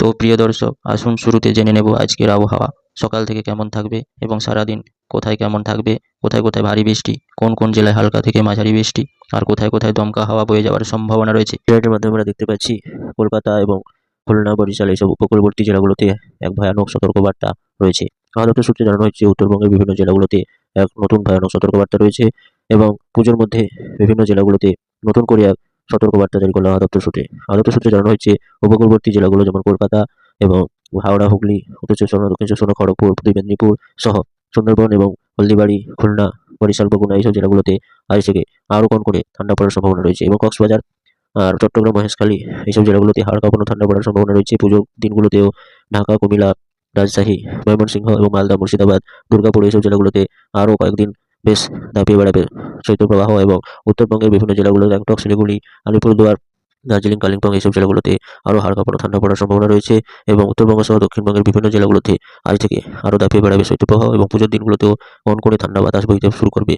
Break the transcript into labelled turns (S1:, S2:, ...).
S1: তো প্রিয় দর্শক, আসুন শুরুতে জেনে নেব আজকের আবহাওয়া সকাল থেকে কেমন থাকবে এবং সারাদিন কোথায় কেমন থাকবে, কোথায় কোথায় ভারী বৃষ্টি, কোন কোন জেলায় হালকা থেকে মাঝারি বৃষ্টি, আর কোথায় কোথায় দমকা হাওয়া বয়ে যাওয়ার সম্ভাবনা রয়েছে।
S2: ভিডিওটির মাধ্যমে আমরা দেখতে পাচ্ছি কলকাতা এবং খুলনা, বরিশাল এইসব উপকূলবর্তী জেলাগুলোতে এক ভয়ানক সতর্কবার্তা রয়েছে। আপাতত দপ্তর সূত্রে জানানো হচ্ছে উত্তরবঙ্গের বিভিন্ন জেলাগুলোতে এক নতুন ভয়ানক সতর্কবার্তা রয়েছে এবং পুজোর মধ্যে বিভিন্ন জেলাগুলোতে নতুন করে এক সতর্কবার্তা জারি করলো আবহাওয়া দপ্তর সূত্রে। আবহাওয়া দপ্তর সূত্রে জানানো হচ্ছে উপকূলবর্তী জেলাগুলো যেমন কলকাতা এবং হাওড়া, হুগলি, উত্তর চব্বিশ পরগনা, দক্ষিণ চব্বিশ পরগনা, খড়গপুর, পূর্ব মেদিনীপুর সহ সুন্দরবন এবং হলদিবাড়ি, খুলনা, বরিশাল, বগুড়া এইসব জেলাগুলোতে আজ থেকে আরও করে ঠান্ডা পড়ার সম্ভাবনা রয়েছে এবং কক্সবাজার আর চট্টগ্রাম, মহেশখালী এইসব জেলাগুলোতে হাড় কাঁপানো ঠান্ডা পড়ার সম্ভাবনা রয়েছে। পুজোর দিনগুলোতেও ঢাকা, কুমিল্লা, রাজশাহী, ময়মনসিংহ এবং মালদা, মুর্শিদাবাদ, দুর্গাপুর এইসব জেলাগুলোতে আরও কয়েকদিন বেশ দাপিয়ে বেড়াবে শৈত্যপ্রবাহ এবং উত্তরবঙ্গের বিভিন্ন জেলাগুলো গ্যাংটক, শিলিগুড়ি, আলিপুরদুয়ার, দার্জিলিং, কালিম্পং এইসব জেলাগুলোতে আরও হাড় কাঁপানো ঠান্ডা পড়ার সম্ভাবনা রয়েছে এবং উত্তরবঙ্গ সহ দক্ষিণবঙ্গের বিভিন্ন জেলাগুলোতে আজ থেকে আরও দাপিয়ে বেড়াবে শৈত্যপ্রবাহ এবং পুজোর দিনগুলোতেও কনকনে ঠান্ডা বাতাস বইতে শুরু করবে